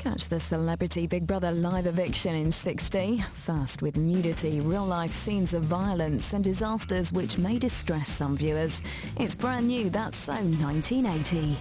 Catch the Celebrity Big Brother live eviction in 60. First with nudity, real-life scenes of violence and disasters which may distress some viewers. It's brand new, that's So 1980.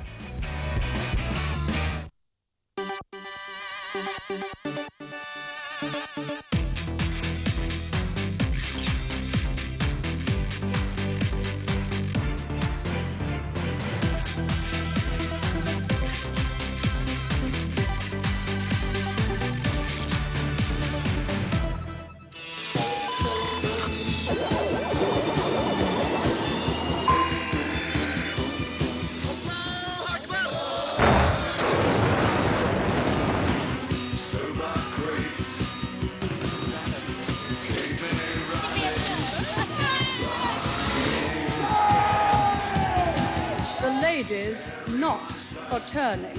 Ladies not for turning.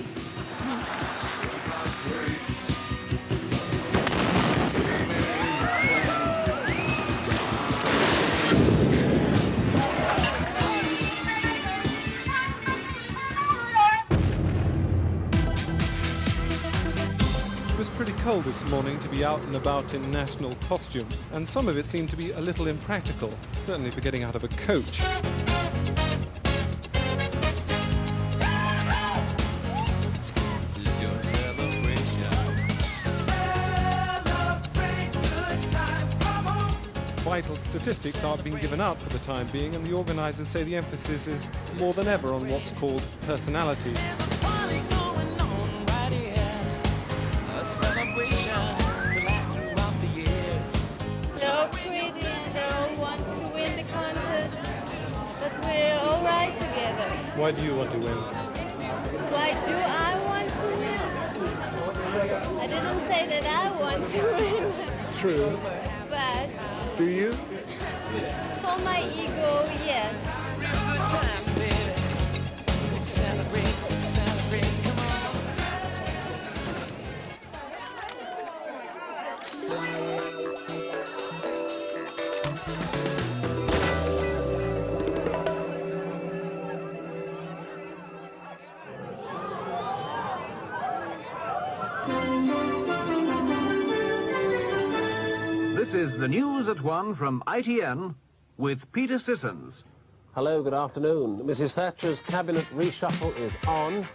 It was pretty cold this morning to be out and about in national costume, and some of it seemed to be a little impractical, certainly for getting out of a coach. Vital statistics aren't being given out for the time being, and the organisers say the emphasis is more than ever on what's called personality. They're all pretty and they all want to win the contest, but we're all right together. Why do you want to win? Why do I want to win? I didn't say that I want to win, True. but Do you? for my ego, yes. This is the News at 1 from ITN with Peter Sissons. Hello, good afternoon. Mrs. Thatcher's cabinet reshuffle is on.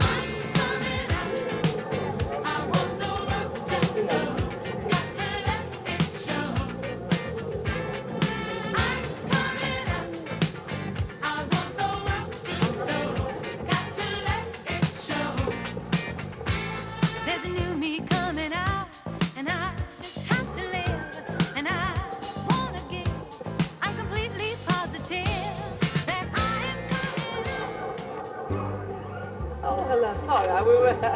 Sorry, we were so,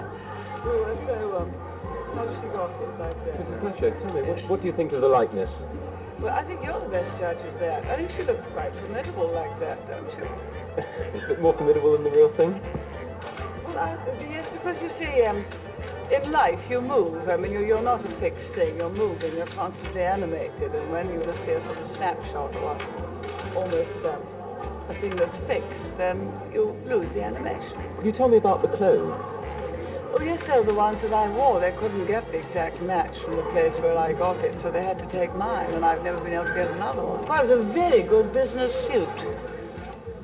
how she got it like that. Mrs. Thatcher, tell me, what do you think of the likeness? Well, I think you're the best judges there. I think she looks quite formidable like that, don't you? A bit more formidable than the real thing? Well, yes, because you see, in life you move. I mean, you're not a fixed thing. You're moving. You're constantly animated. And when you just see a sort of snapshot or almost a thing that's fixed, then you lose the animation. Could you tell me about the clothes? Oh, yes, they were the ones that I wore. They couldn't get the exact match from the place where I got it, so they had to take mine, and I've never been able to get another one. Well, it was a very good business suit.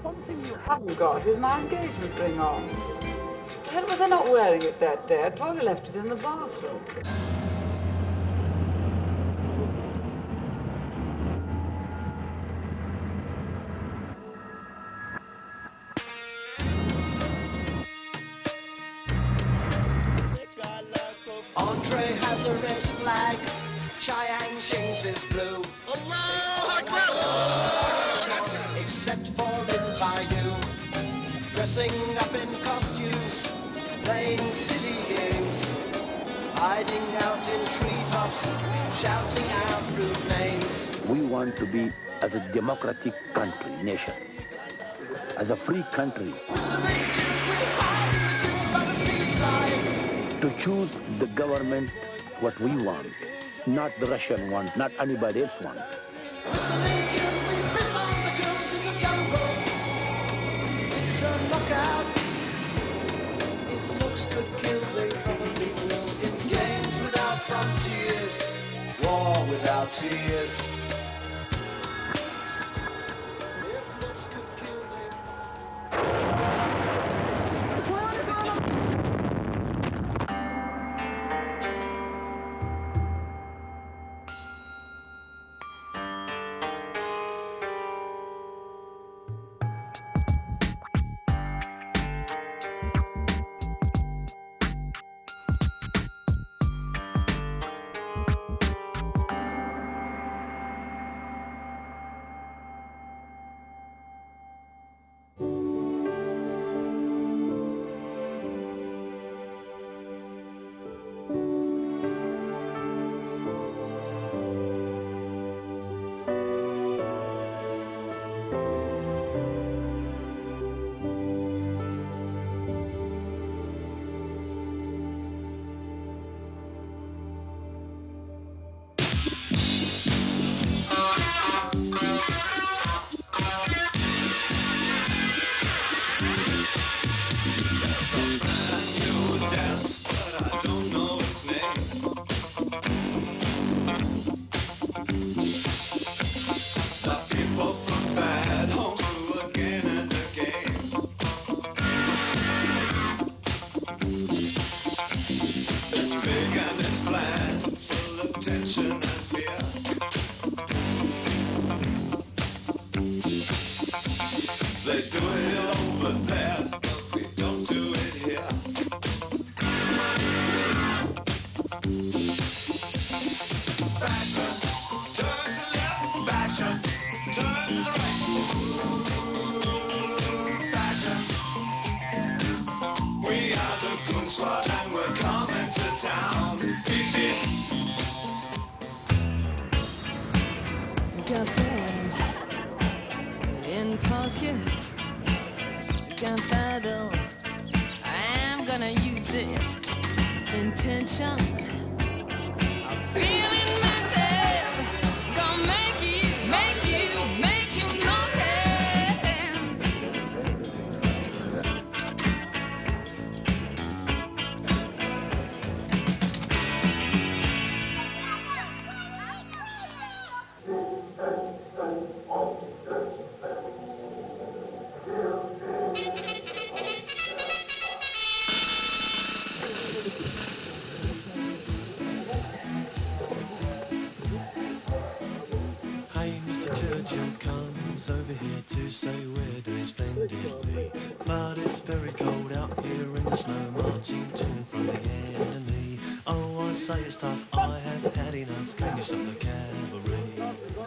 One thing you haven't got is my engagement ring on. But they're not wearing it that day. I probably left it in the bathroom. Andre has a red flag, Cheyenne Shings is blue. Allah Akbar! Except for Lin Tayu, dressing up in costumes, playing silly games, hiding out in treetops, shouting out rude names. We want to be as a democratic country, nation, as a free country. To choose the government what we want, not the Russian one, not anybody else want. It's a knockout. If looks could kill, they probably will in 40 years.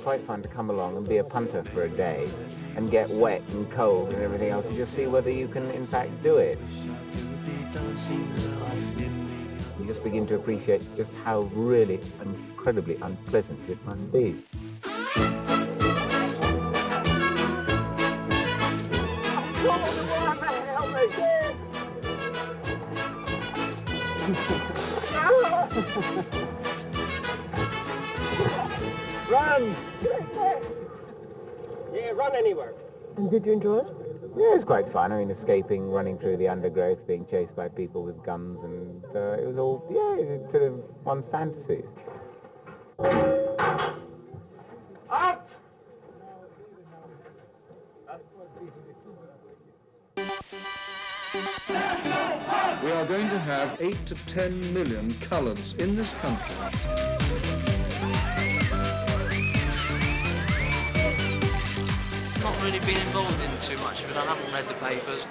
Quite fun to come along and be a punter for a day and get wet and cold and everything else and just see whether you can in fact do it. You just begin to appreciate just how really incredibly unpleasant it must be. Run! Yeah, run anywhere. And did you enjoy it? Yeah, it was quite fun. I mean, escaping, running through the undergrowth, being chased by people with guns, and it was all, yeah, sort of one's fantasies. Out! We are going to have 8 to 10 million colours in this country. Not really been involved in too much of it. I haven't read the papers.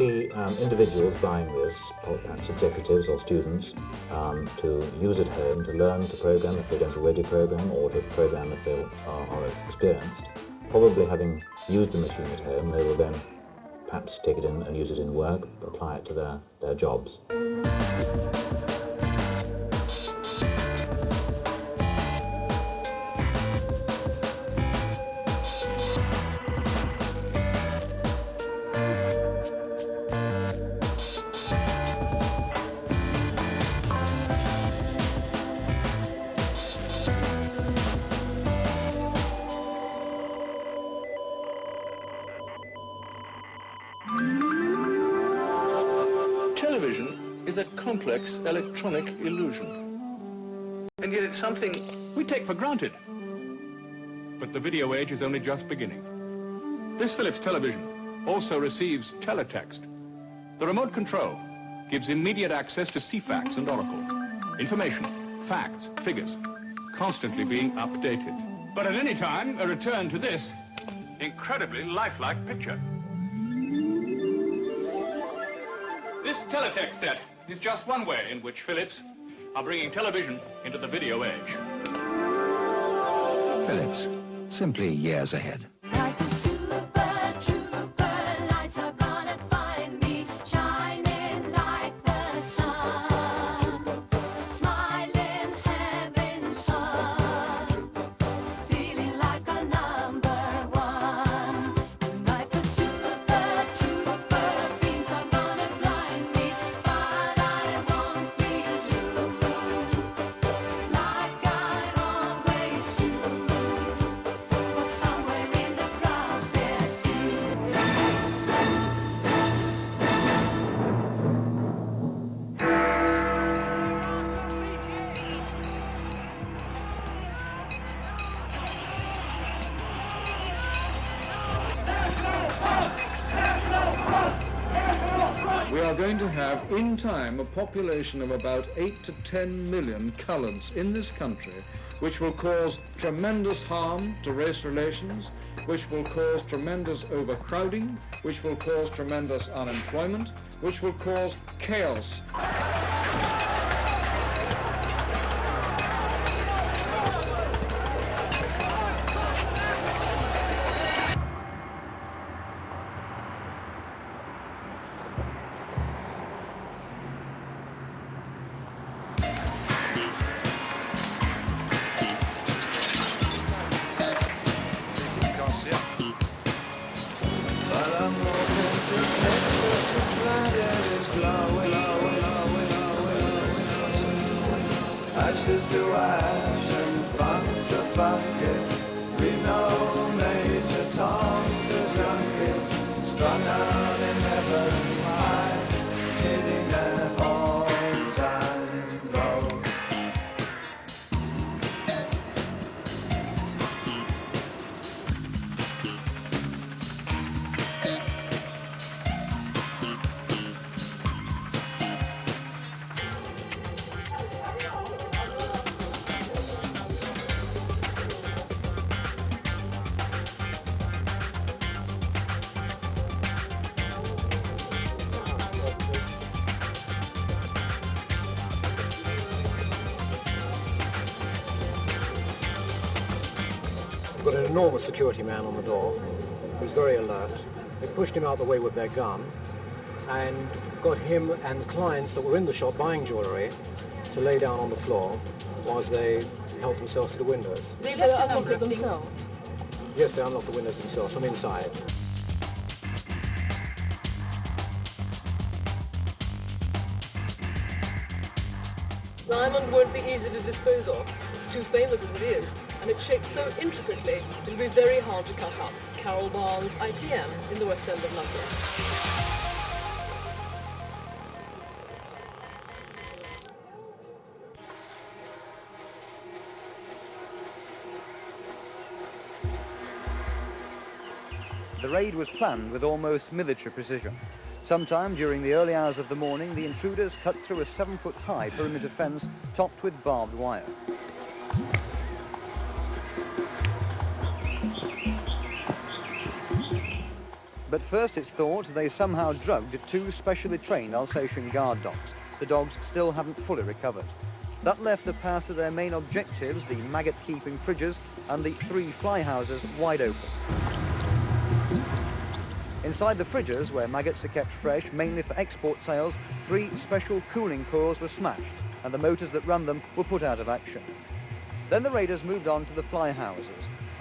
see individuals buying this, or perhaps executives or students, to use at home, to learn to program if they don't already program, or to program if they are experienced. Probably having used the machine at home, they will then perhaps take it in and use it in work, apply it to their jobs. Television is a complex electronic illusion. And yet it's something we take for granted. But the video age is only just beginning. This Philips television also receives teletext. The remote control gives immediate access to CFAX and Oracle. Information, facts, figures, constantly being updated. But at any time, a return to this incredibly lifelike picture. This teletext set is just one way in which Philips are bringing television into the video age. Philips, simply years ahead. Like a super trooper, lights are gonna find me, shining like the sun, smiling heaven's sun, feeling like a number one. Like a super trooper, beams are gonna blind me, but I won't feel too, like I always do. But somewhere in the crowd there's you. We are going to have, in time, a population of about 8 to 10 million coloureds in this country, which will cause tremendous harm to race relations, which will cause tremendous overcrowding, which will cause tremendous unemployment, which will cause chaos. Ashes to ash and funk to funk it. We know Major Tom's a drunken, strung out in heaven's high, hitting that all-time low. We've got an enormous security man on the door who's very alert. They pushed him out the way with their gun and got him and the clients that were in the shop buying jewellery to lay down on the floor whilst they helped themselves to the windows. They left a number of themselves? Yes, they unlocked the windows themselves from inside. Diamond won't be easy to dispose of. It's too famous as it is, and it's shaped so intricately it'll be very hard to cut up. Carol Barnes, ITM, in the West End of London. The raid was planned with almost military precision. Sometime during the early hours of the morning, the intruders cut through a 7-foot-high perimeter fence topped with barbed wire. but first it's thought they somehow drugged 2 specially trained Alsatian guard dogs. The dogs still haven't fully recovered. That left the path to their main objectives, the maggot-keeping fridges and the 3 fly houses, wide open. Inside the fridges, where maggots are kept fresh, mainly for export sales, 3 special cooling coils were smashed, and the motors that run them were put out of action. Then the raiders moved on to the fly houses.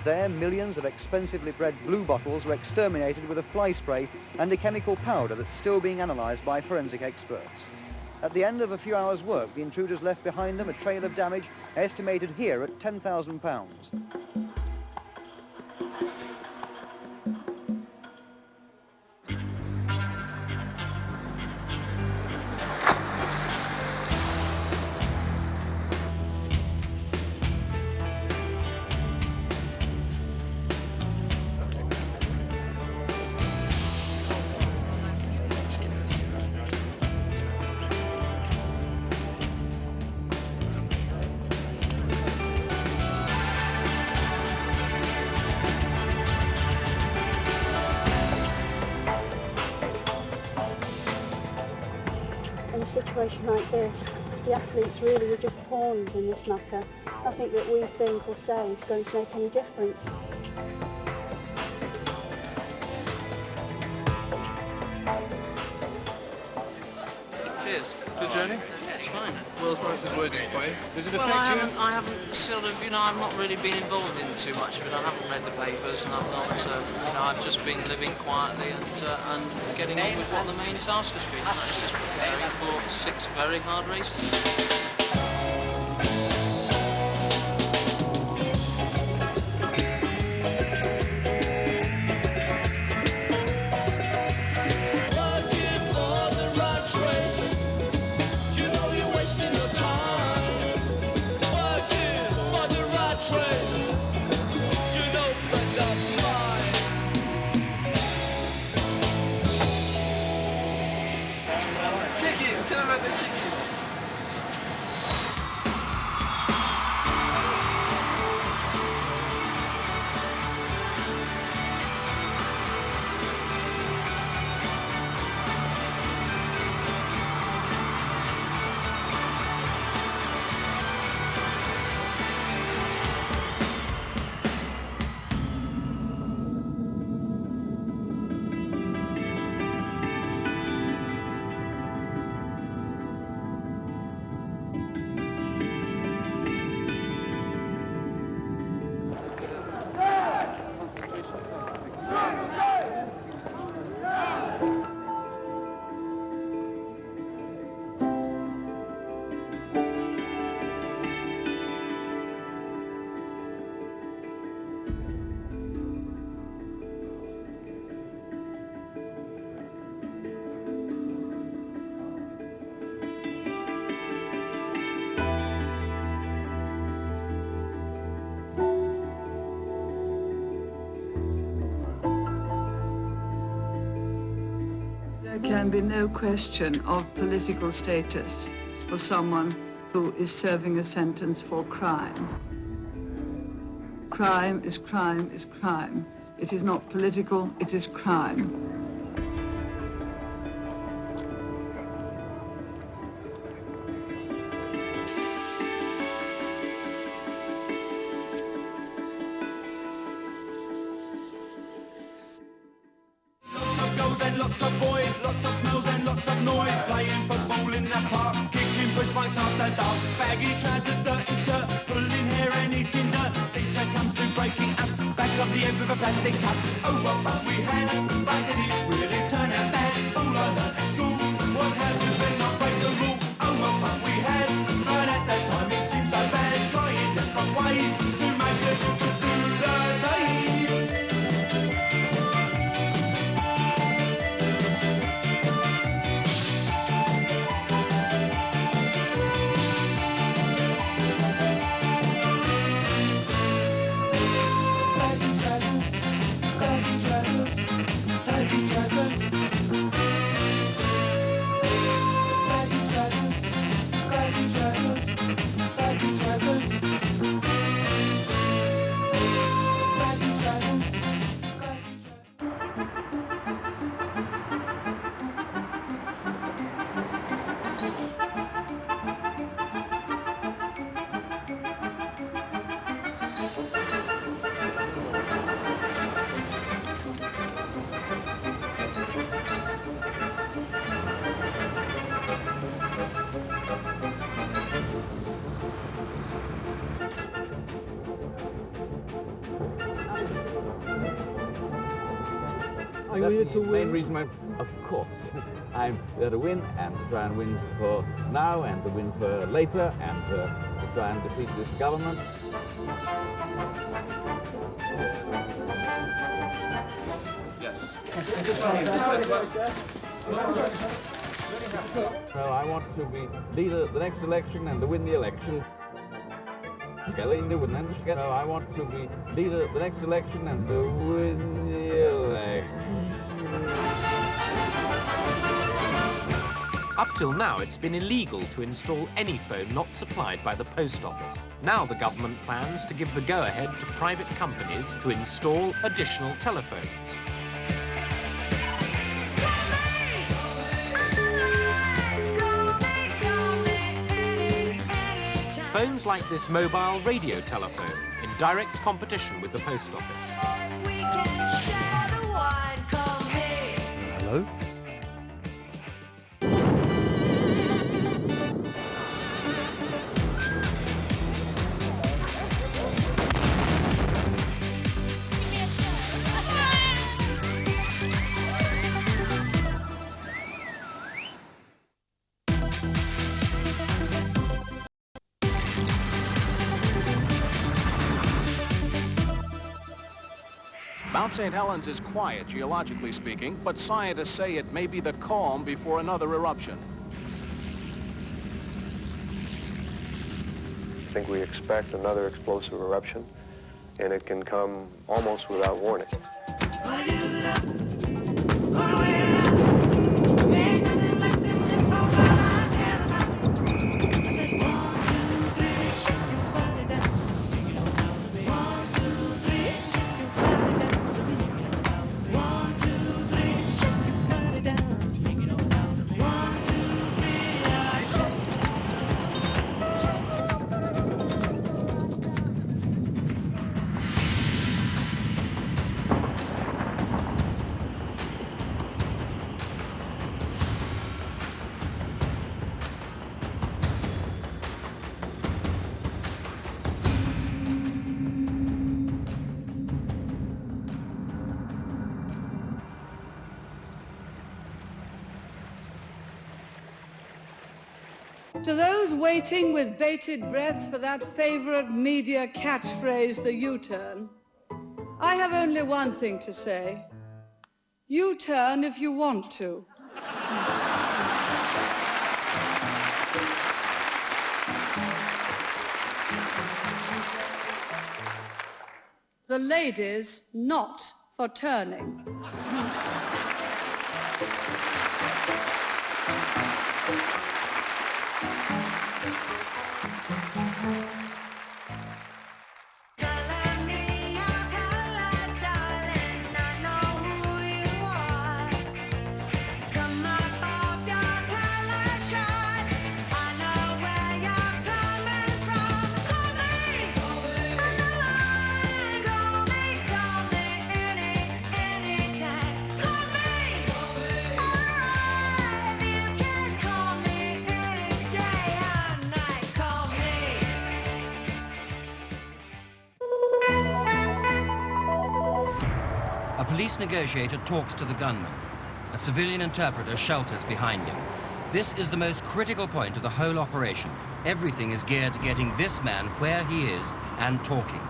There, millions of expensively bred blue bottles were exterminated with a fly spray and a chemical powder that's still being analysed by forensic experts. At the end of a few hours' work, the intruders left behind them a trail of damage estimated here at £10,000. In a situation like this, the athletes really were just pawns in this matter. Nothing that we think or say is going to make any difference. Cheers. Good journey? Yeah, it's fine. World's most is working for you. Does it affect you? I haven't sort of, I've not really been involved in too much of it. I haven't read the papers, and I've not, I've just been living quietly and getting on with what the main task has been, and that is just preparing for 6 very hard races. Tell them about the chicken. There can be no question of political status for someone who is serving a sentence for crime. Crime is crime is crime. It is not political, it is crime. And lots of boys, lots of smells and lots of noise, playing football in the park, kicking push bikes after dark, baggy trousers, dirty shirt, pulling hair and eating dirt. Teacher comes through breaking up, back of the end with a plastic cup. Oh, what fun we had, but did it really turn out bad? All I learned at school was how to spin not break the rule. Oh, what fun we had, but at that time it seemed so bad, trying different ways to make it through the days. Baggy trousers, Are you here to win? Main reason, of course. I'm there to win, and to try and win for now, and to win for later, and to try and defeat this government. Yes. So I want to be leader at the next election and to win the election. No, I want to be leader at the next election and to win the election. Up till now, it's been illegal to install any phone not supplied by the post office. Now the government plans to give the go-ahead to private companies to install additional telephones. Phones like this mobile radio telephone in direct competition with the post office. Hello? Mount St. Helens is quiet, geologically speaking, but scientists say it may be the calm before another eruption. I think we expect another explosive eruption, and it can come almost without warning. To those waiting with bated breath for that favorite media catchphrase, the U-turn, I have only one thing to say. U-turn if you want to. The ladies not for turning. A police negotiator talks to the gunman. A civilian interpreter shelters behind him. This is the most critical point of the whole operation. Everything is geared to getting this man where he is and talking.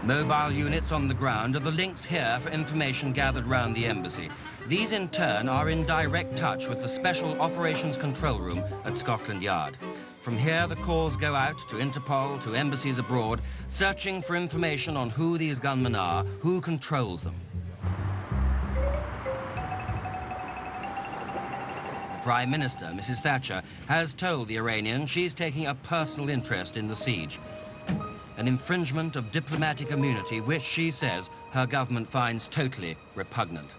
Mobile units on the ground are the links here for information gathered round the embassy. These in turn are in direct touch with the Special Operations Control Room at Scotland Yard. From here the calls go out to Interpol, to embassies abroad, searching for information on who these gunmen are, who controls them. The Prime Minister, Mrs. Thatcher, has told the Iranians she's taking a personal interest in the siege. An infringement of diplomatic immunity which she says her government finds totally repugnant.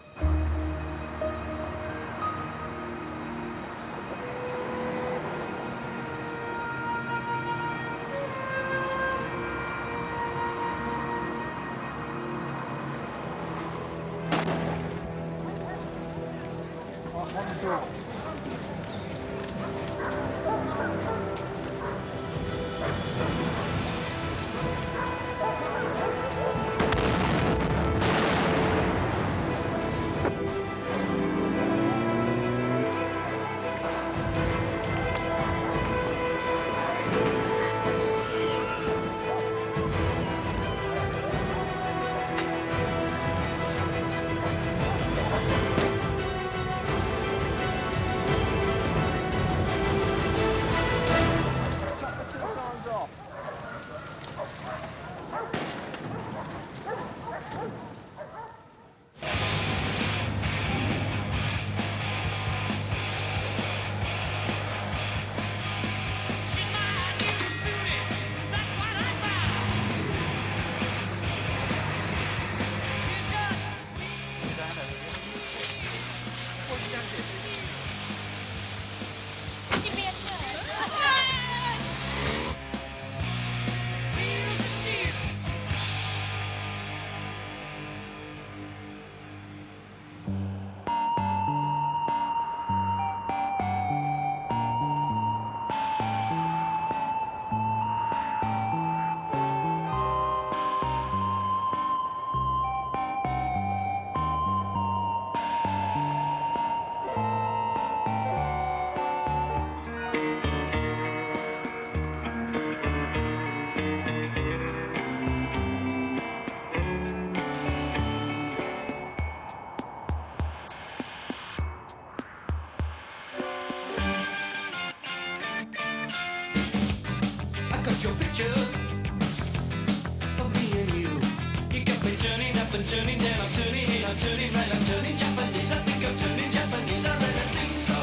turning down, I'm turning in, I'm turning right, I'm turning Japanese. I think I'm turning Japanese, I really think so.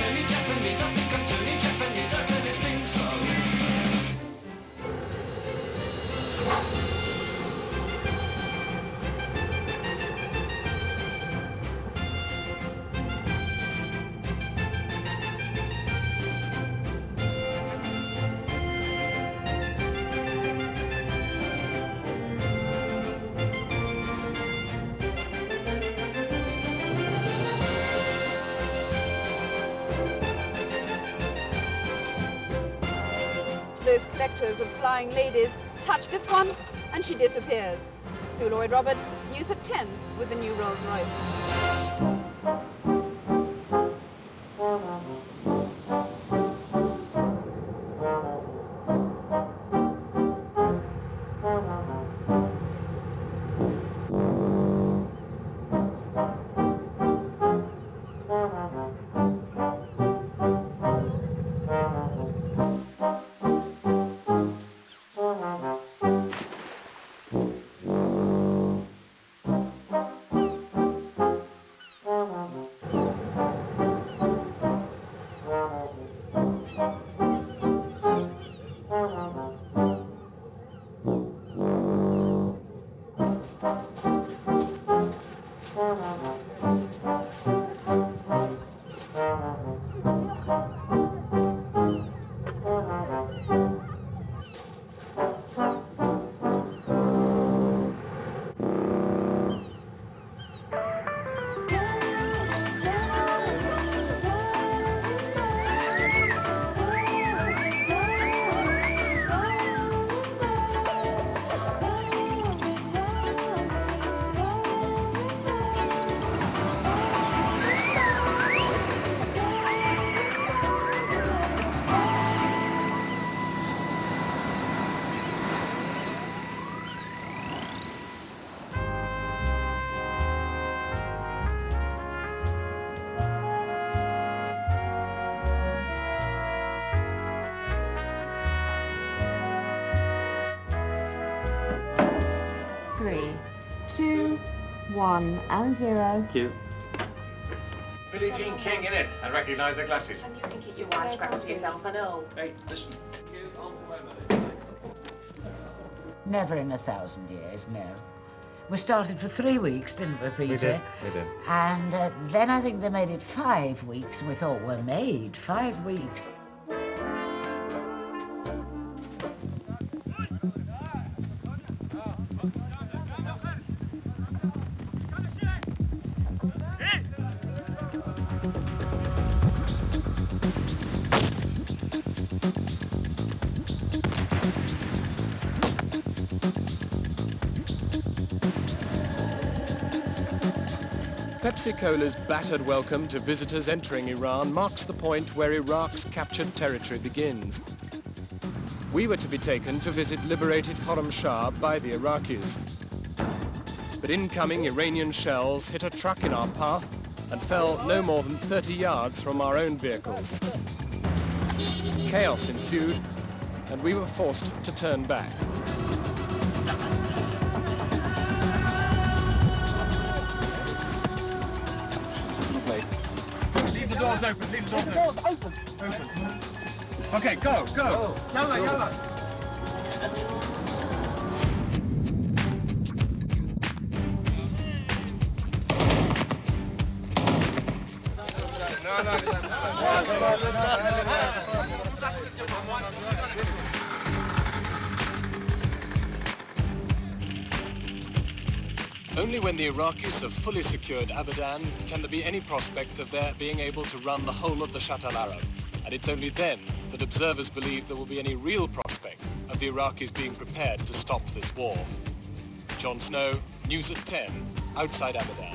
Turning Japanese, I think I'm turning Japanese, I really think so. Those collectors of flying ladies touch this one and she disappears. Sue Lloyd-Roberts, News at 10 with the new Rolls-Royce. Three, two, one, and zero. Cue. Billie Jean King, innit? I recognise the glasses. And you can keep your wise scraps to yourself, I know. Hey, listen. Never in 1,000 years, no. We started for 3 weeks, didn't we, Peter? We did. And then I think they made it 5 weeks, and we thought, we're made, 5 weeks. Pepsi-Cola's battered welcome to visitors entering Iran marks the point where Iraq's captured territory begins. We were to be taken to visit liberated Khorramshahr by the Iraqis. But incoming Iranian shells hit a truck in our path and fell no more than 30 yards from our own vehicles. Chaos ensued, and we were forced to turn back. Leave the doors open, leave the doors open. Okay, go. Yalla, yalla. Only when the Iraqis have fully secured Abadan can there be any prospect of their being able to run the whole of the Shatt al-Arab. And it's only then that observers believe there will be any real prospect of the Iraqis being prepared to stop this war. Jon Snow, News at 10, outside Abadan.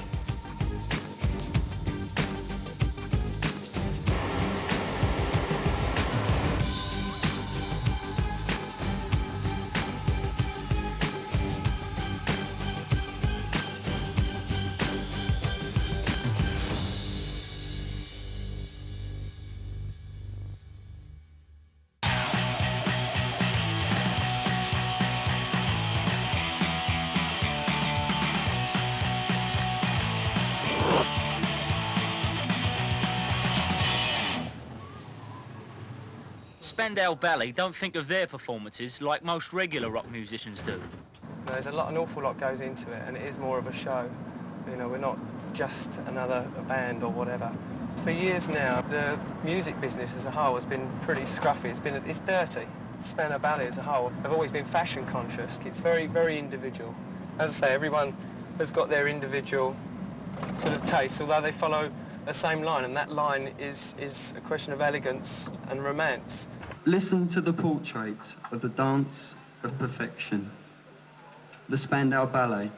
Spandau Ballet don't think of their performances like most regular rock musicians do. There's an awful lot goes into it, and it is more of a show. You know, we're not just another band or whatever. For years now, the music business as a whole has been pretty scruffy. It's dirty. Spandau Ballet as a whole have always been fashion conscious. It's very, very individual. As I say, everyone has got their individual sort of taste, although they follow the same line, and that line is a question of elegance and romance. Listen to the portrait of the dance of perfection, the Spandau Ballet.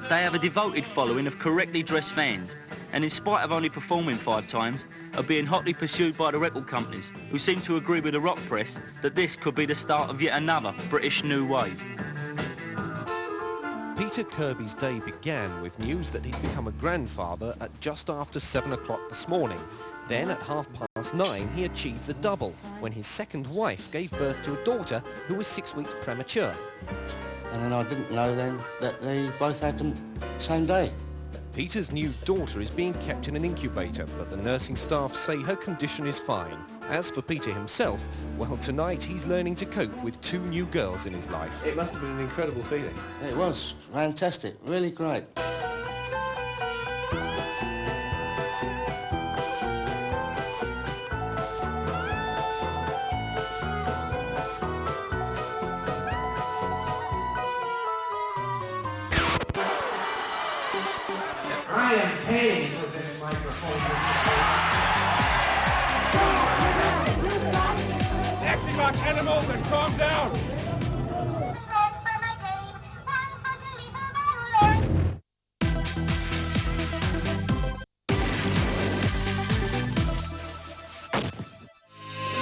They have a devoted following of correctly dressed fans, and in spite of only performing 5 times, are being hotly pursued by the record companies, who seem to agree with the rock press that this could be the start of yet another British new wave. Peter Kirby's day began with news that he'd become a grandfather at just after 7 o'clock this morning. Then at 9:30, he achieved the double, when his second wife gave birth to a daughter who was 6 weeks premature. And then I didn't know then that they both had them the same day. Peter's new daughter is being kept in an incubator, but the nursing staff say her condition is fine. As for Peter himself, well, tonight he's learning to cope with 2 new girls in his life. It must have been an incredible feeling. It was fantastic, really great. I am paying for this microphone. Acting like animals and calm down.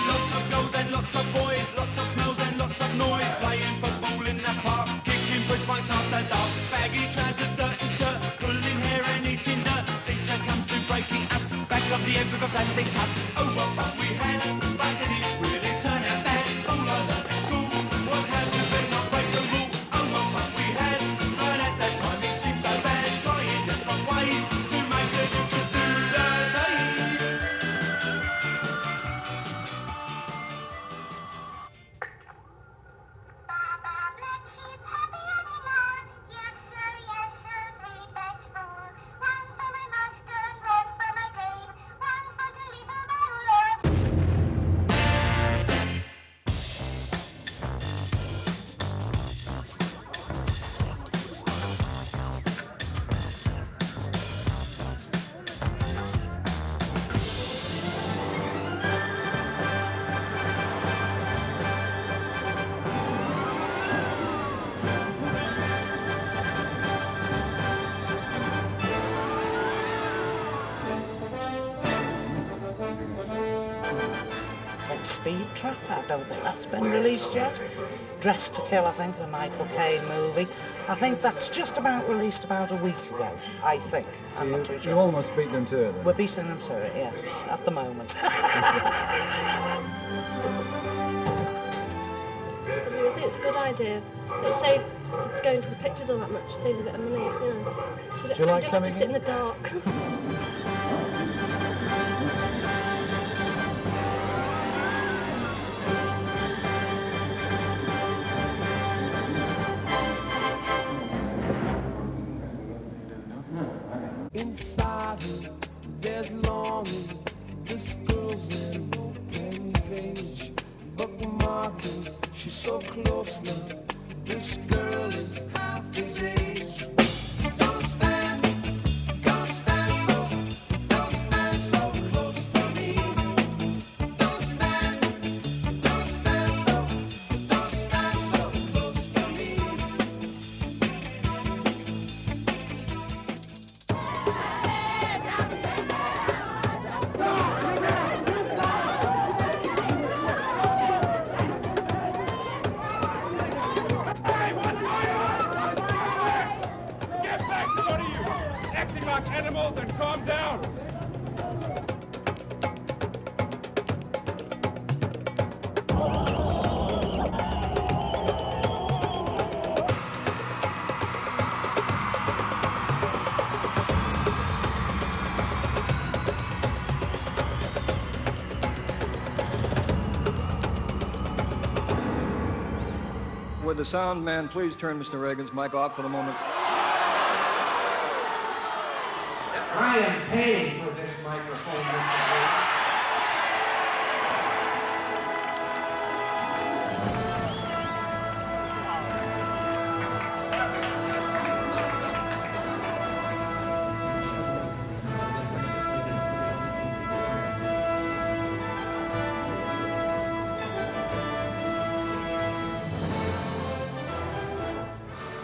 Lots of girls and lots of boys, lots of smells and lots of noise, playing football in the park, kicking push bikes after dark, baggy trousers, dirty shirt, pulling hair and eating dirt. Teacher comes to breaking up, back of the egg with a plastic cup. Oh, what fun we had, but did it really turn out bad? All I learned at school was how to sing, not break the rule. Oh, what fun we had, but at that time it seemed so bad, trying different ways to make the difference through the days. Speed Trap, I don't think that's been released yet. Dressed to Kill, I think, the Michael Caine movie. I think that's just about released about a week ago, I think. I'm not too sure. You almost beat them to it, then? We're beating them to it, yes, at the moment. I do think it's a good idea. It'll save going to the pictures all that much, saves a bit of money, you know. You Do you like don't have to coming sit in the dark. Inside her, there's longing. This girl's an open page, bookmarking. She's so close now. This girl is half his age. Don't stand so close to me. Don't stand so close to me. Would the sound man please turn Mr. Reagan's mic off for the moment? I am paying for this microphone, Mr. Reagan.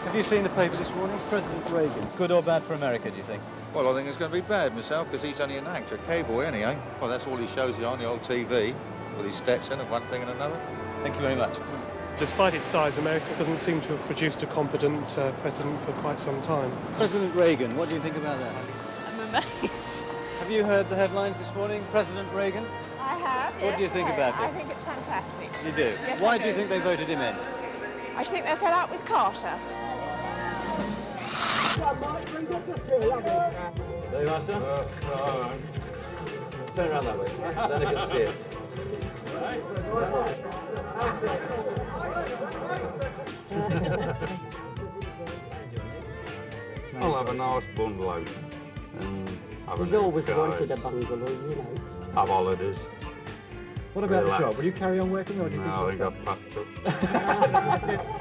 Have you seen the paper this morning? President Reagan, good or bad for America, do you think? Well, I think it's going to be bad myself, because he's only an actor, a cowboy, isn't he, eh? Well, that's all he shows you on the old TV, with his Stetson and one thing and another. Thank you very much. Despite its size, America doesn't seem to have produced a competent president for quite some time. President Reagan, what do you think about that? I'm amazed. Have you heard the headlines this morning? President Reagan? I have, What do you think about it? I think it's fantastic. You do? Yes, Why I do you think they voted him in? I think they fell out with Carter. There you are, sir. Turn around that way, then I can see it. I'll have a nice bungalow and have He's always wanted a bungalow, you know. Have holidays. What about Relax. the job? Will you carry on working, or do you No, I think think I've packed up.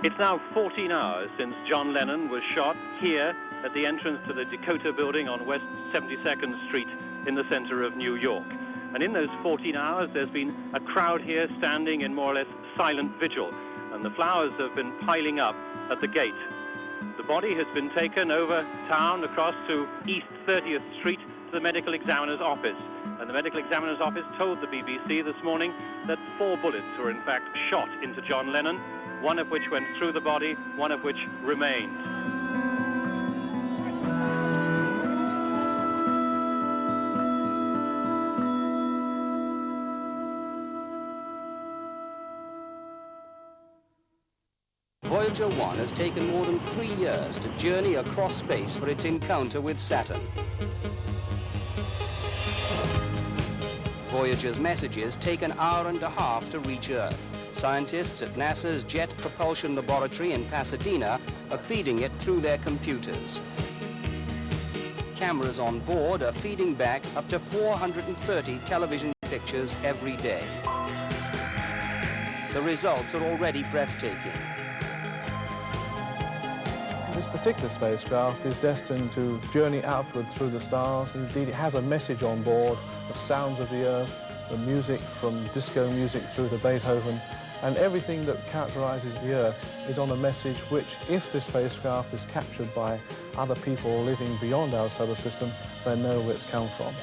It's now 14 hours since John Lennon was shot here at the entrance to the Dakota building on West 72nd Street in the center of New York. And in those 14 hours, there's been a crowd here standing in more or less silent vigil, and the flowers have been piling up at the gate. The body has been taken over town across to East 30th Street to the medical examiner's office. And the medical examiner's office told the BBC this morning that 4 bullets were in fact shot into John Lennon, one of which went through the body, one of which remained. Voyager 1 has taken more than 3 years to journey across space for its encounter with Saturn. Voyager's messages take an hour and a half to reach Earth. Scientists at NASA's Jet Propulsion Laboratory in Pasadena are feeding it through their computers. Cameras on board are feeding back up to 430 television pictures every day. The results are already breathtaking. This particular spacecraft is destined to journey outward through the stars. Indeed, it has a message on board, the sounds of the Earth, the music from disco music through to Beethoven, and everything that characterizes the Earth is on a message which, if this spacecraft is captured by other people living beyond our solar system, they know where it's come from.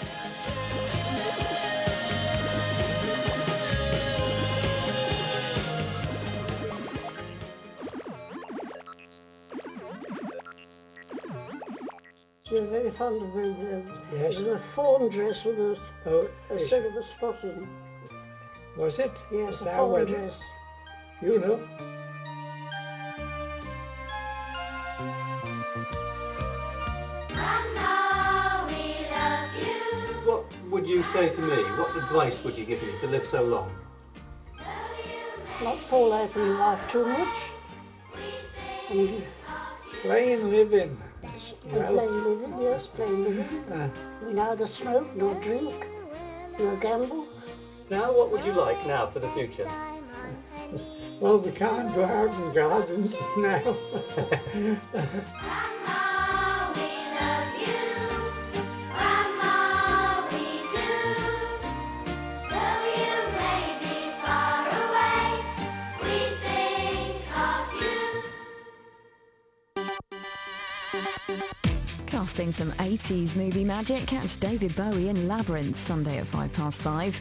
You're very fond of the, Yes. the fawn dress with a yes. silver spot in. Was it? Yes, It's a our fawn weather. dress. You know. What would you say to me? What advice would you give me to live so long? not fall out in life too much. And plain living. plain living, yes, plain living. We neither smoke nor drink nor gamble. Now, what would you like now for the future? Well, we can't go out in gardens now. Casting some 80s movie magic, catch David Bowie in Labyrinth Sunday at 5:05.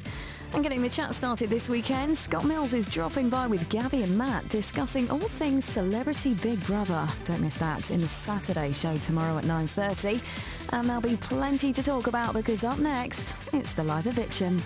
And getting the chat started this weekend, Scott Mills is dropping by with Gabby and Matt discussing all things Celebrity Big Brother. Don't miss that in the Saturday show tomorrow at 9:30. And there'll be plenty to talk about because up next, it's the Live Eviction.